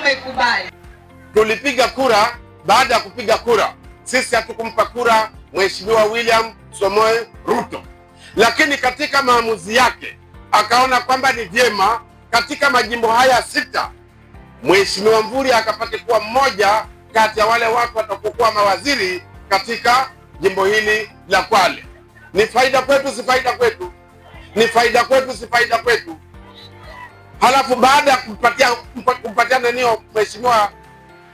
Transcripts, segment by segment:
amekubali. Tulipiga kura. Baada ya kupiga kura, sisi hatukumpa kura Mheshimiwa William Samoei Ruto, lakini katika maamuzi yake akaona kwamba ni vyema katika majimbo haya 6 Mheshimiwa Mvurya akapate kuwa mmoja kati ya wale watu watakokuwa mawaziri katika jimbo hili la Kwale. Ni faida kwetu, si faida kwetu? Ni faida kwetu, si faida kwetu? Halafu baada ya kumpatia nanio Mheshimiwa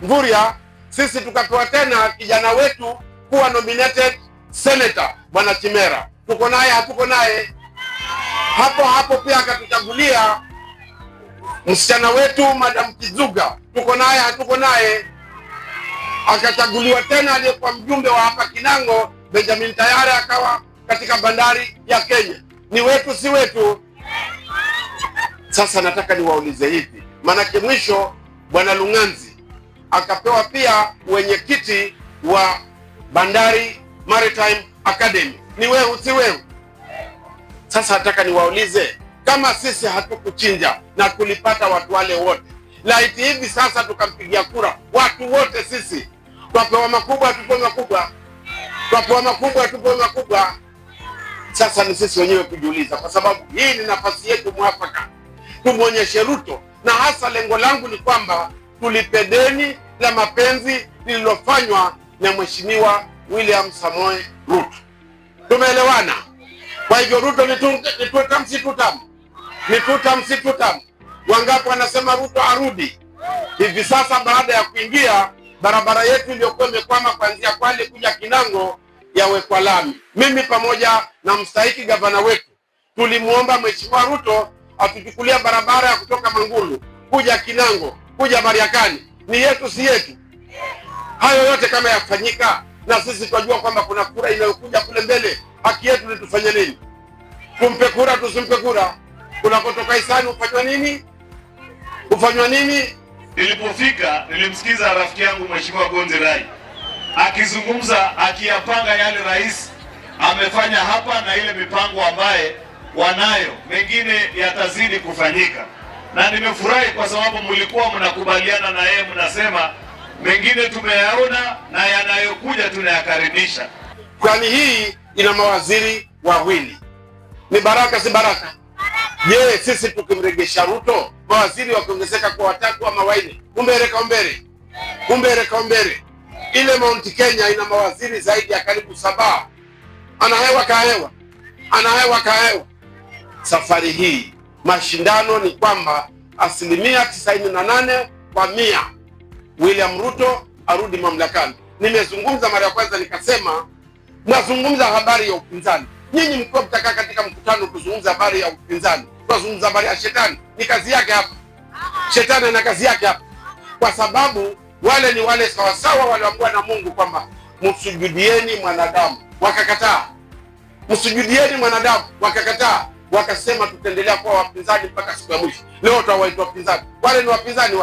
Mvurya, sisi tukapewa tena kijana wetu kuwa nominated senator, Bwana Chimera. Tuko naye, hatuko naye? Hapo pia akatuchagulia msichana wetu Madam Kizuga. Tuko naye, hatuko naye? Akachaguliwa tena aliyekuwa mjumbe wa hapa Kinango, Benjamin Tayari, akawa katika bandari ya Kenya. Ni wetu, si wetu? Sasa nataka niwaulize hivi, manake mwisho Bwana Lunganzi akapewa pia wenyekiti wa Bandari Maritime Academy. Ni wewe, si wewe? Sasa nataka niwaulize, kama sisi hatukuchinja na tulipata watu wale wote, laiti hivi sasa tukampigia kura watu wote, sisi twapewa makubwa, tupewe makubwa, twapewa makubwa, tupewe makubwa. Sasa ni sisi wenyewe kujiuliza, kwa sababu hii ni nafasi yetu mwafaka tumwonyeshe Ruto, na hasa lengo langu ni kwamba tulipe deni la mapenzi lililofanywa na Mheshimiwa William Samoei Ruto. Tumeelewana? Kwa hivyo Ruto ni tutam, si tutam? Ni tutam, si tutam? Wangapi wanasema Ruto arudi? Hivi sasa baada ya kuingia, barabara yetu iliyokuwa imekwama kuanzia Kwale kuja Kinango yawekwa lami. Mimi pamoja na mstahiki gavana wetu tulimuomba Mheshimiwa Ruto atuchukulia barabara ya kutoka Mangulu kuja Kinango kuja Mariakani. Ni yetu, si yetu? Hayo yote kama yafanyika, na sisi tunajua kwamba kuna kura inayokuja kule mbele, haki yetu ni tufanye nini? Tumpe kura, tusimpe kura? Kunakotoka hisani ufanywa nini? Ufanywa nini? Nilipofika nilimsikiza rafiki yangu Mheshimiwa Gonze Rai akizungumza, akiyapanga yale rais amefanya hapa na ile mipango ambaye wanayo, mengine yatazidi kufanyika. Na nimefurahi kwa sababu mlikuwa mnakubaliana na yeye, mnasema mengine tumeyaona na yanayokuja tunayakaribisha. Kwani hii ina mawaziri wawili, ni baraka, si baraka? Je, sisi tukimregesha Ruto mawaziri wakiongezeka kwa 3 ama 4, umbere ile Mount Kenya ina mawaziri zaidi ya karibu 7. Anahewa kahewa. Safari hii mashindano ni kwamba 98% William Ruto arudi mamlakani. Nimezungumza mara ya kwanza nikasema, nazungumza habari ya upinzani. Nyinyi mkiwa mtakaa katika mkutano kuzungumza habari ya upinzani, tunazungumza habari ya shetani. Ni kazi yake hapa. Shetani ana kazi yake hapa. Kwa sababu wale ni wale sawasawa walioambiwa na Mungu kwamba msujudieni mwanadamu, wakakataa. Msujudieni mwanadamu, wakakataa. Wakasema tutaendelea kuwa wapinzani mpaka siku ya mwisho. Leo tutawaita wapinzani. Wale ni wapinzani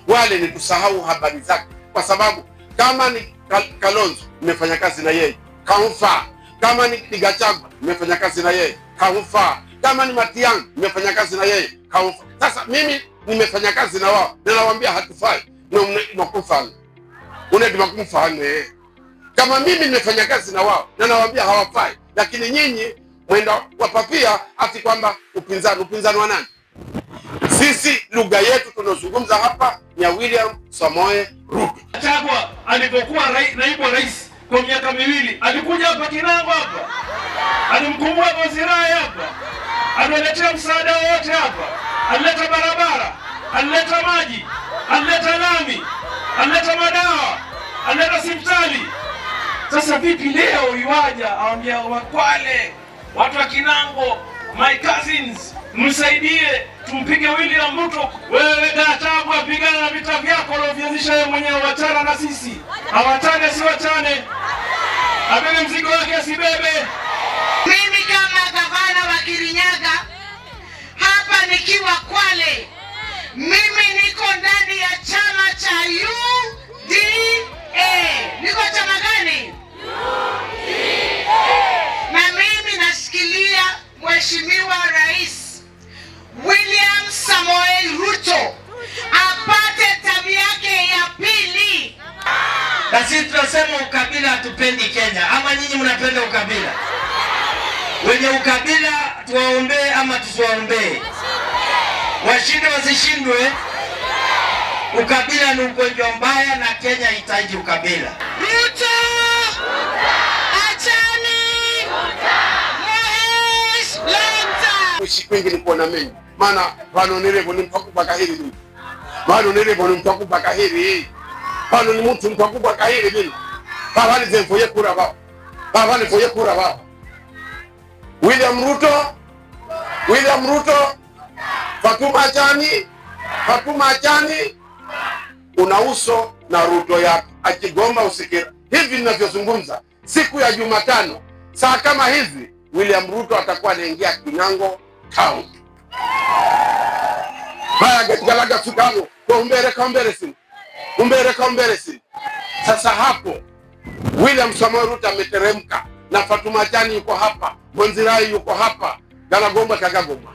wale ni tusahau habari zake, kwa sababu kama ni Kalonzo nimefanya kazi na yeye, kamfaa. Kama ni Gachagua nimefanya kazi na yeye, kamfaa. Kama ni Matiang'i nimefanya kazi na yeye, kamfaa. Sasa mimi nimefanya kazi na wao, ninawaambia hatufai. Unakumfanya kama mimi nimefanya kazi na wao na nawaambia hawafai, lakini nyinyi mwenda wapapia ati kwamba upinzani wa nani? Sisi lugha yetu tunazungumza hapa ni ya William Samoei Ruto. Gachagua alipokuwa naibu rais kwa miaka 2 alikuja hapa Kinango hapa, alimkumbua Gonzirai hapa, aliletea msaada wote hapa, alileta barabara, alileta maji, alileta lami, alileta madawa, alileta hospitali. Sasa vipi leo iwaja awambia Wakwale, watu wa Kinango, my cousins, msaidie tumpige William Ruto? Wewe Gachagua, pigana na vita vyako ulivyoanzisha wewe mwenyewe, wachana na sisi. Hawatane, si wachane. Abebe mzigo wake asibebe. Mimi kama gavana wa Kirinyaga hapa nikiwa Kwale, mimi niko ndani ya chama cha UDA. Niko chama gani? Na mimi nashikilia Mheshimiwa Rais William Samoei Ruto apate hawapendi Kenya, ama nyinyi mnapenda ukabila? Wenye ukabila tuwaombee ama tusiwaombee? Washinde wasishindwe? Ukabila ni ugonjwa mbaya na Kenya hitaji ukabila. Ruto! Achani! Mohesh! Lenta! Kuishi kwingi ni kuona mengi. Maana vano nirebo ni mtakupa kahiri mimi. Vano nirebo ni mtakupa kahiri. Vano ni mtu mtakupa kahiri mimi. Baba ni zemfoye kura baba. Baba ni foye kura baba. William Ruto, Fatuma Achani, una uso na Ruto yake. Akigomba usikira. Hivi ninavyozungumza, siku ya Jumatano saa kama hizi, William Ruto atakuwa anaingia Kinango town. Baya galaga sukamo, umbere si. Sasa hapo William Samoei Ruto ameteremka na Fatuma Achani yuko hapa, Bonzirai yuko hapa, Galagomba Kagagomba.